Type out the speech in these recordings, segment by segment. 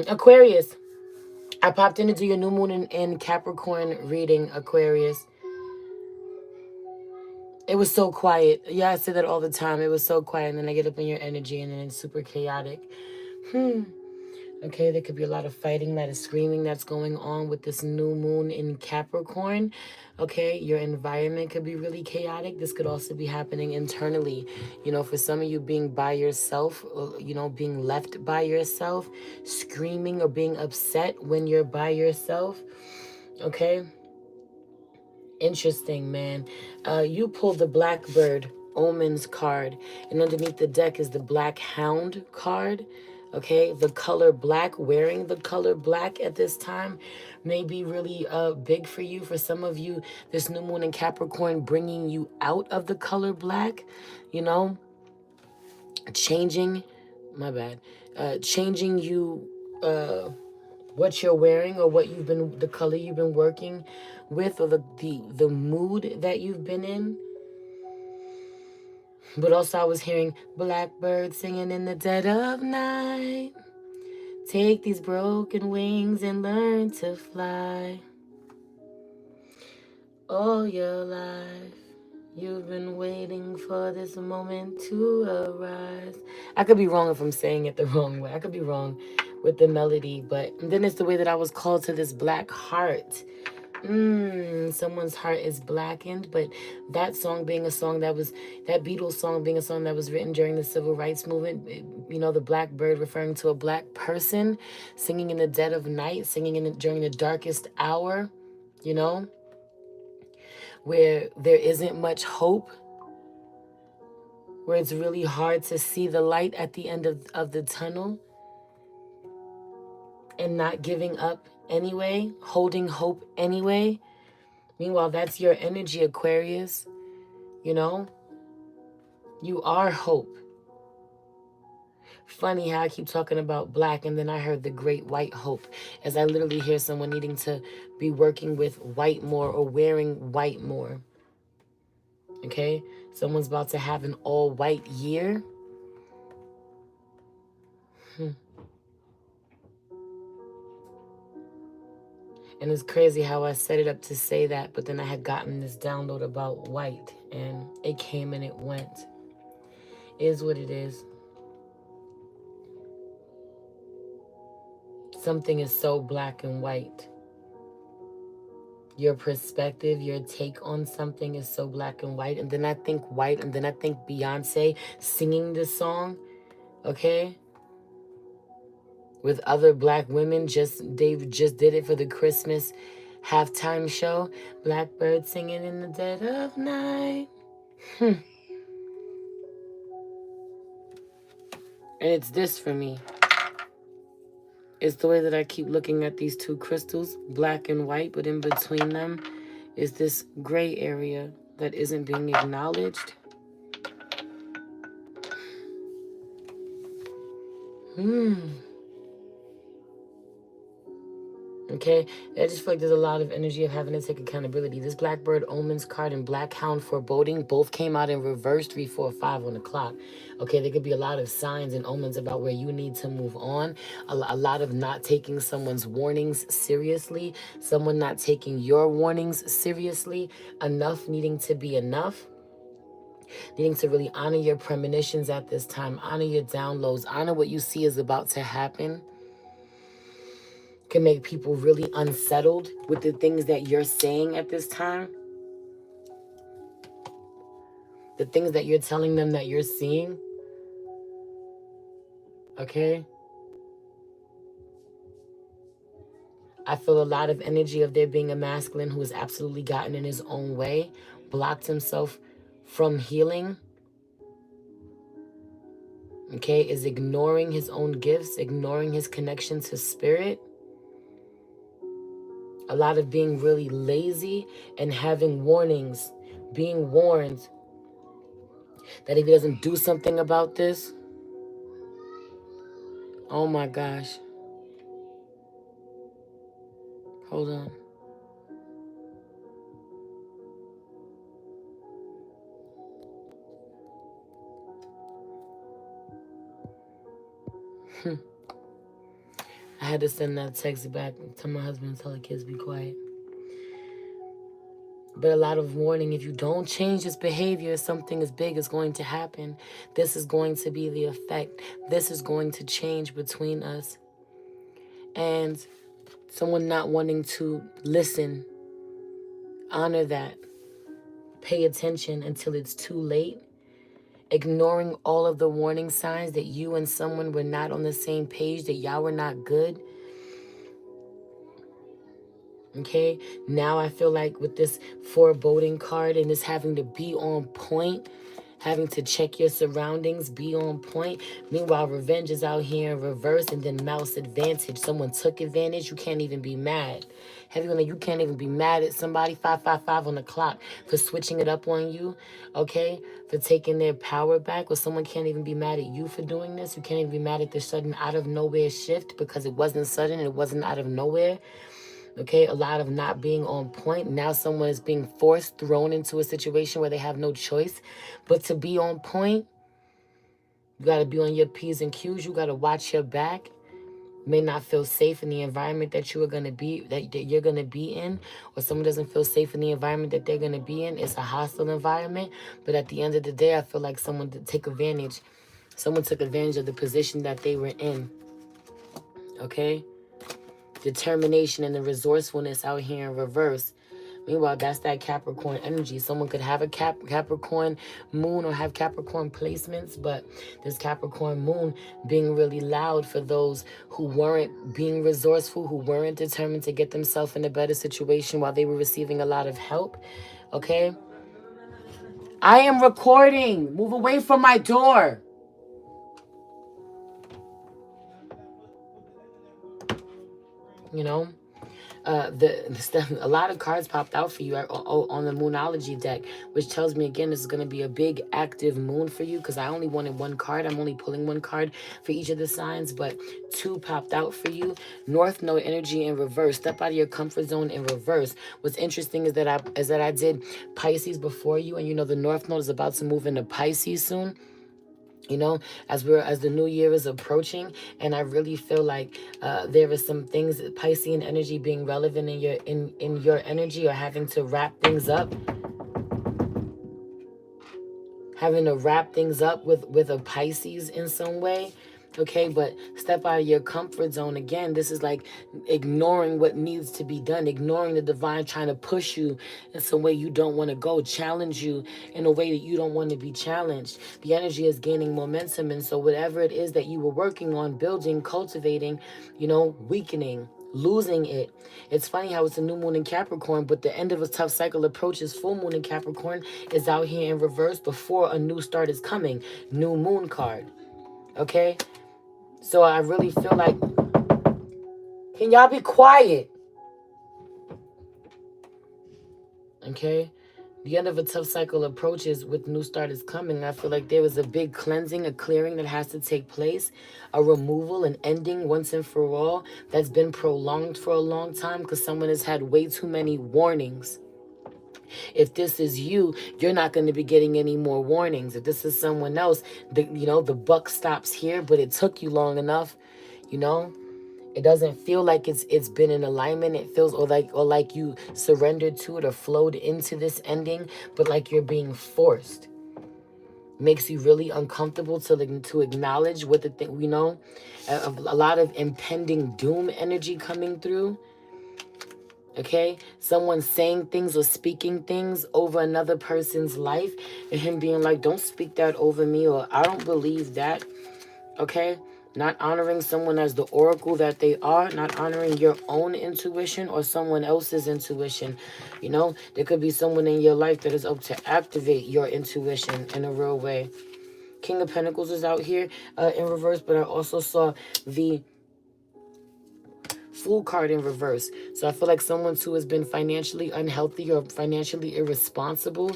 Aquarius. I popped in to do your new moon in Capricorn reading, Aquarius. It was so quiet. Yeah, I say that all the time. It was so quiet, and then I get up in your energy, and then it's super chaotic. Okay, there could be a lot of fighting, a lot of screaming that's going on with this new moon in Capricorn. Okay, your environment could be really chaotic. This could also be happening internally. You know, for some of you being by yourself, you know, being left by yourself, screaming or being upset when you're by yourself. Okay, interesting, man. You pulled the Blackbird Omens card, and underneath the deck is the Black Hound card. Okay, the color black, wearing the color black at this time may be really big for you. For some of you, this new moon in Capricorn bringing you out of the color black, you know, changing, my bad, changing you, what you're wearing or what you've been, the color you've been working with, or the mood that you've been in. But also I was hearing Blackbird singing in the dead of night. Take these broken wings and learn to fly. All your life, you've been waiting for this moment to arise. I could be wrong if I'm saying it the wrong way. I could be wrong with the melody, but then it's the way that I was called to this black heart. Someone's heart is blackened, but that song being a song that was, that Beatles song being a song that was written during the civil rights movement, you know, the blackbird referring to a black person singing in the dead of night, singing during the darkest hour, you know, where there isn't much hope, where it's really hard to see the light at the end of the tunnel, and not giving up anyway, holding hope anyway. Meanwhile, that's your energy, Aquarius. You know, you are hope. Funny how I keep talking about black and then I heard the great white hope, as I literally hear someone needing to be working with white more or wearing white more. Okay? Someone's about to have an all white year. And it's crazy how I set it up to say that, but then I had gotten this download about white and it came and it went. Is what it is. Something is so black and white. Your perspective, your take on something is so black and white. And then I think white, and then I think Beyonce singing this song, okay? With other black women, they just did it for the Christmas halftime show. Blackbird singing in the dead of night. And it's this for me. It's the way that I keep looking at these two crystals, black and white, but in between them is this gray area that isn't being acknowledged. Okay, I just feel like there's a lot of energy of having to take accountability. This Blackbird Omens card and Black Hound Foreboding both came out in reverse 3, 4, 5 on the clock. Okay, there could be a lot of signs and omens about where you need to move on. A lot of not taking someone's warnings seriously. Someone not taking your warnings seriously. Enough needing to be enough. Needing to really honor your premonitions at this time. Honor your downloads. Honor what you see is about to happen. Can make people really unsettled with the things that you're saying at this time. The things that you're telling them that you're seeing. Okay? I feel a lot of energy of there being a masculine who has absolutely gotten in his own way, blocked himself from healing. Okay? Is ignoring his own gifts, ignoring his connection to spirit. A lot of being really lazy and having warnings, being warned that if he doesn't do something about this, oh my gosh. Hold on. I had to send that text back to my husband and tell the kids be quiet. But a lot of warning, if you don't change this behavior, something as big is going to happen. This is going to be the effect. This is going to change between us. And someone not wanting to listen, honor that. Pay attention until it's too late. Ignoring all of the warning signs that you and someone were not on the same page, that y'all were not good. Okay, now I feel like with this foreboding card and this having to be on point, having to check your surroundings, be on point. Meanwhile, revenge is out here in reverse, and then mouse advantage. Someone took advantage. You can't even be mad. Heavy on it, you can't even be mad at somebody. 555 on the clock for switching it up on you. Okay, for taking their power back. Or someone can't even be mad at you for doing this. You can't even be mad at the sudden out of nowhere shift because it wasn't sudden. It wasn't out of nowhere. Okay, a lot of not being on point. Now someone is being forced, thrown into a situation where they have no choice but to be on point. You got to be on your P's and Q's. You got to watch your back. You may not feel safe in the environment that you are going to be, that you're going to be in, or someone doesn't feel safe in the environment that they're going to be in. It's a hostile environment. But at the end of the day, I feel like someone did take advantage. Someone took advantage of the position that they were in. Okay? Determination and the resourcefulness out here in reverse. Meanwhile, that's that Capricorn energy. Someone could have a Capricorn moon or have Capricorn placements, but this Capricorn moon being really loud for those who weren't being resourceful, who weren't determined to get themselves in a better situation while they were receiving a lot of help. Okay? I am recording. Move away from my door. You know? A lot of cards popped out for you on the Moonology deck, which tells me again this is going to be a big active moon for you, because I only wanted one card. I'm only pulling one card for each of the signs, but two popped out for you. North Node energy in reverse. Step out of your comfort zone in reverse. What's interesting is that I did Pisces before you, and you know the North Node is about to move into Pisces soon. You know, as the new year is approaching, and I really feel like there are some things, Piscean energy being relevant in your energy, or having to wrap things up, with a Pisces in some way. Okay, but step out of your comfort zone. Again, this is like ignoring what needs to be done, ignoring the divine trying to push you in some way you don't want to go, challenge you in a way that you don't want to be challenged. The energy is gaining momentum, and so whatever it is that you were working on, building, cultivating, weakening, losing it. It's funny how it's a new moon in Capricorn, but the end of a tough cycle approaches. Full moon in Capricorn is out here in reverse before a new start is coming. New moon card. Okay? So I really feel like, can y'all be quiet? Okay? The end of a tough cycle approaches with new start is coming. I feel like there was a big cleansing, a clearing that has to take place, a removal, an ending once and for all that's been prolonged for a long time because someone has had way too many warnings. If this is you, you're not going to be getting any more warnings. If this is someone else, the buck stops here, but it took you long enough. It doesn't feel like it's been in alignment. It feels or like you surrendered to it or flowed into this ending, but like you're being forced. Makes you really uncomfortable to acknowledge what the thing. A lot of impending doom energy coming through. Okay, someone saying things or speaking things over another person's life, and him being like, "Don't speak that over me," or "I don't believe that." Okay. Not honoring someone as the oracle that they are, not honoring your own intuition or someone else's intuition. There could be someone in your life that is up to activate your intuition in a real way. King of Pentacles is out here in reverse, but I also saw the Fool card in reverse. So I feel like someone who has been financially unhealthy or financially irresponsible,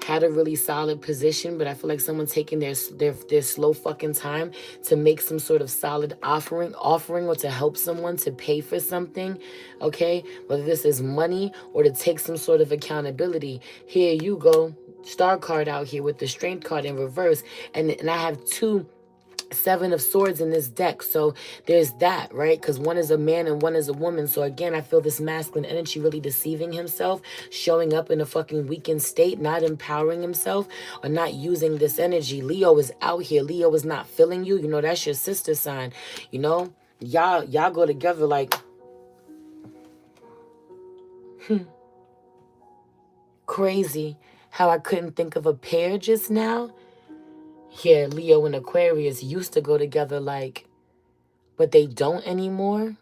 had a really solid position, but I feel like someone taking their slow fucking time to make some sort of solid offering or to help someone to pay for something, okay? Whether this is money or to take some sort of accountability. Here you go. Star card out here with the Strength card in reverse. And I have two Seven of Swords in this deck. So there's that, right? Because one is a man and one is a woman. So again, I feel this masculine energy really deceiving himself, showing up in a fucking weakened state, not empowering himself, or not using this energy. Leo is out here. Leo is not feeling you. You know, that's your sister sign. You know, y'all go together like crazy. How I couldn't think of a pair just now. Yeah, Leo and Aquarius used to go together like, but they don't anymore.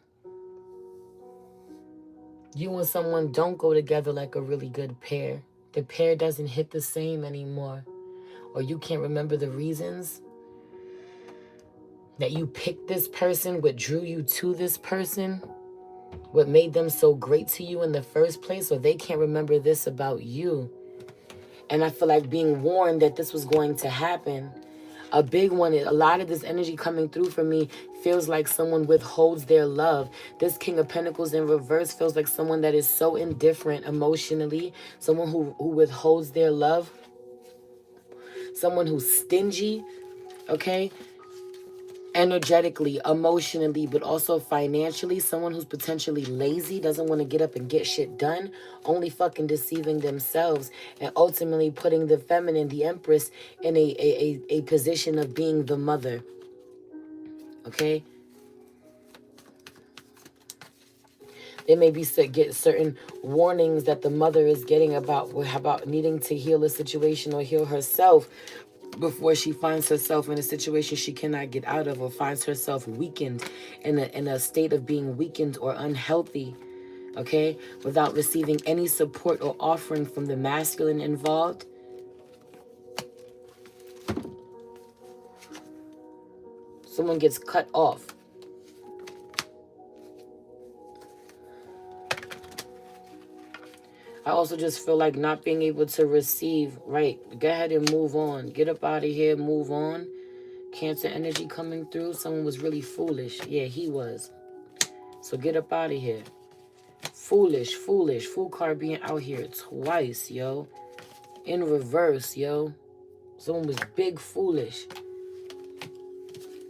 You and someone don't go together like a really good pair. The pair doesn't hit the same anymore. Or you can't remember the reasons that you picked this person, what drew you to this person, what made them so great to you in the first place, or they can't remember this about you. And I feel like being warned that this was going to happen. A big one, a lot of this energy coming through for me feels like someone withholds their love. This King of Pentacles in reverse feels like someone that is so indifferent emotionally, someone who withholds their love, someone who's stingy, okay? Energetically, emotionally, but also financially, someone who's potentially lazy, doesn't want to get up and get shit done, only fucking deceiving themselves, and ultimately putting the feminine, the empress, in a position of being the mother. Okay? There may be get certain warnings that the mother is getting about needing to heal a situation or heal herself before she finds herself in a situation she cannot get out of, or finds herself weakened in a state of being weakened or unhealthy, okay, without receiving any support or offering from the masculine involved. Someone gets cut off. I also just feel like not being able to receive, right? Go ahead and move on. Get up out of here, move on. Cancer energy coming through. Someone was really foolish. Yeah, he was. So get up out of here. Foolish. Fool card being out here twice, yo. In reverse, yo. Someone was big foolish.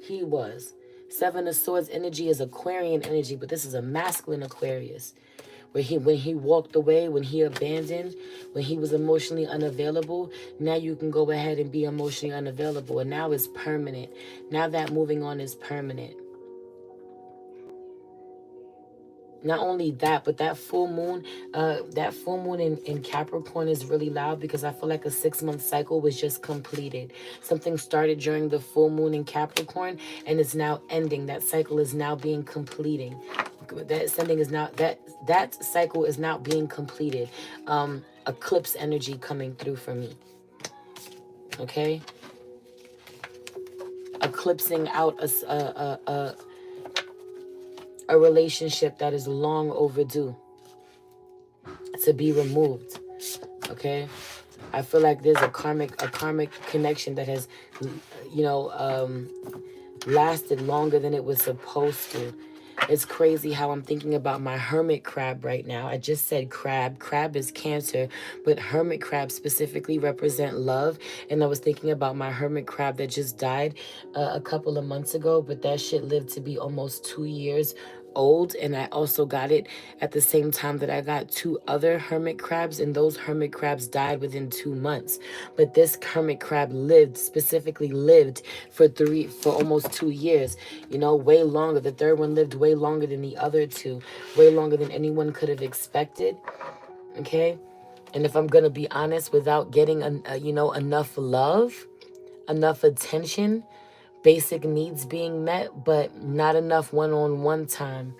He was. Seven of Swords energy is Aquarian energy, but this is a masculine Aquarius. When he walked away, when he abandoned, when he was emotionally unavailable, now you can go ahead and be emotionally unavailable. And now it's permanent. Now that moving on is permanent. Not only that, but that full moon in Capricorn is really loud because I feel like a 6-month cycle was just completed. Something started during the full moon in Capricorn and it's now ending. That cycle is now being completing. That cycle is now being completed. Eclipse energy coming through for me. Okay? Eclipsing out a relationship that is long overdue to be removed. Okay? I feel like there's a karmic connection that has, lasted longer than it was supposed to. It's crazy how I'm thinking about my hermit crab right now. I just said crab. Crab is Cancer, but hermit crab specifically represent love. And I was thinking about my hermit crab that just died a couple of months ago, but that shit lived to be almost 2 years old. And I also got it at the same time that I got 2 other hermit crabs, and those hermit crabs died within 2 months. But this hermit crab specifically lived for almost 2 years, way longer. The third one lived way longer than the other 2, way longer than anyone could have expected. Okay? And if I'm gonna be honest, without getting enough love, enough attention, basic needs being met, but not enough one-on-one time.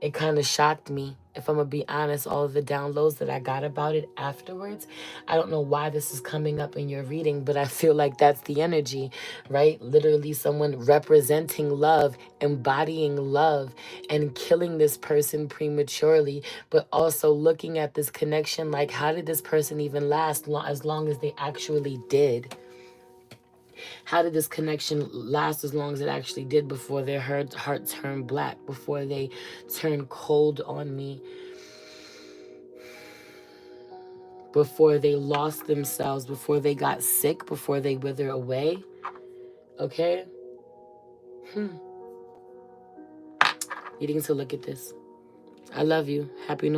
It kind of shocked me, if I'm going to be honest, all of the downloads that I got about it afterwards. I don't know why this is coming up in your reading, but I feel like that's the energy, right? Literally someone representing love, embodying love, and killing this person prematurely, but also looking at this connection like, how did this person even last as long as they actually did? How did this connection last as long as it actually did before their heart turned black, before they turned cold on me, before they lost themselves, before they got sick, before they wither away? Okay? You need to look at this. I love you. Happy New